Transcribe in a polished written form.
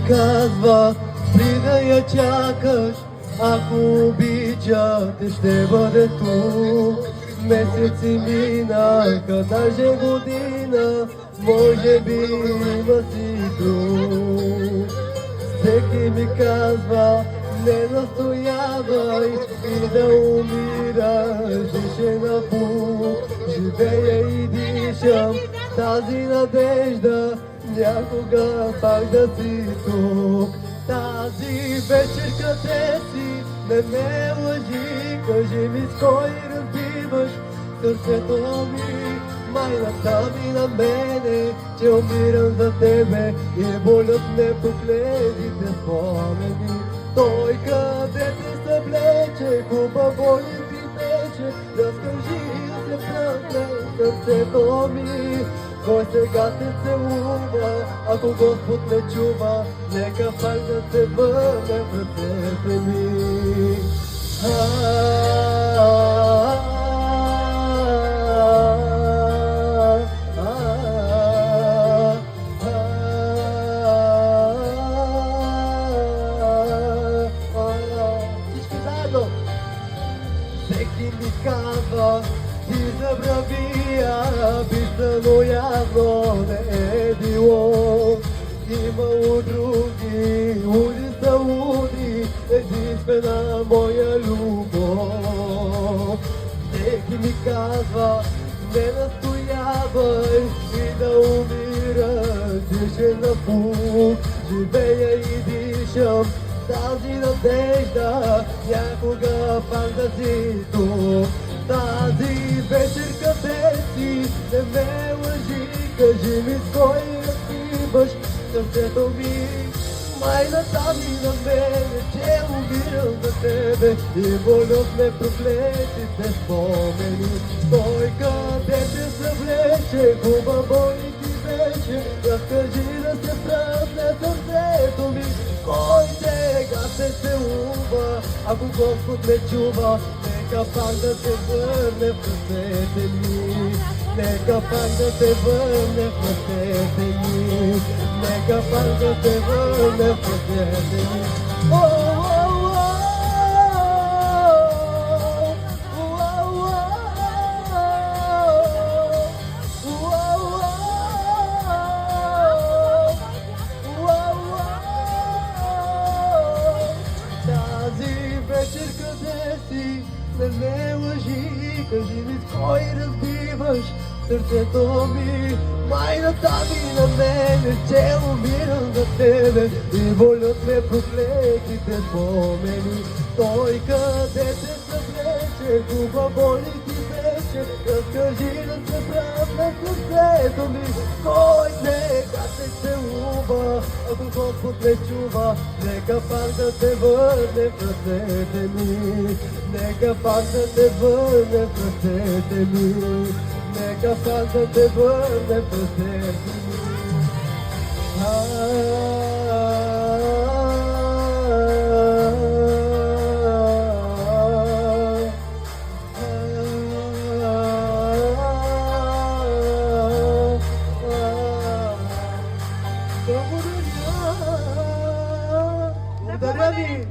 казва, спри да я чакаш, ако обичате ще бъде тук. Месеци минаха, даже година, може би има си друг. Всеки ми казва, не настоявай и да умираш, дише на пух. Живея и дишам тази надежда, някога пак да си тук. Тази вечер къде си, не ме лъжи, кажи ми с кой разбиваш сърцето ми. Майната ми на мене, че умирам за тебе и болят ме последните спомени. Той къде те съвлече, хубаво ли ти беше, разкажи да се пръсне сърцето ми. Кой сега се целува, ако Господ не чува, нека пак да се върне в ръцете ми. Всички заедно! Всеки ми казва, ти забравия, писано явно не е било. Имало други, луди са луди, единствена моя любов. Всеки ми казва, не настоявай и да умираш, дише на пух. Живея и дишам тази надежда, някога пак да си тук. Тази вечер къде си, не ме лъжи, кажи ми с кой разпиваш сърцето ми. Майната ми на мене, че умирам за тебе и болят ме проклетите спомени. Той къде те съвлече, хубаво ли ти беше, разкажи да се празне сърцето ми. Кой сега се целува, ако Господ не чува, нека пак да се върне в ръцете ми. Нека пак да се върне в ръцете ми. Нека пак да се върне в ръцете ми. Тази вечер къде си, не ме лъжи, кажи ми с кой разбиваш сърцето ми. Майната ми на мене, че умирам за тебе и болят ме проклетите спомени. Той къде те съвлече, хубаво ли ти беше, разкажи да се празне сърцето ми. Кой сега те целува, ако Господ не чува, нека пак да се върне в ръцете ми. Нека пак да се върне в ръцете ми. Нека пак да се върне в ръцете ми. Благодаря ви!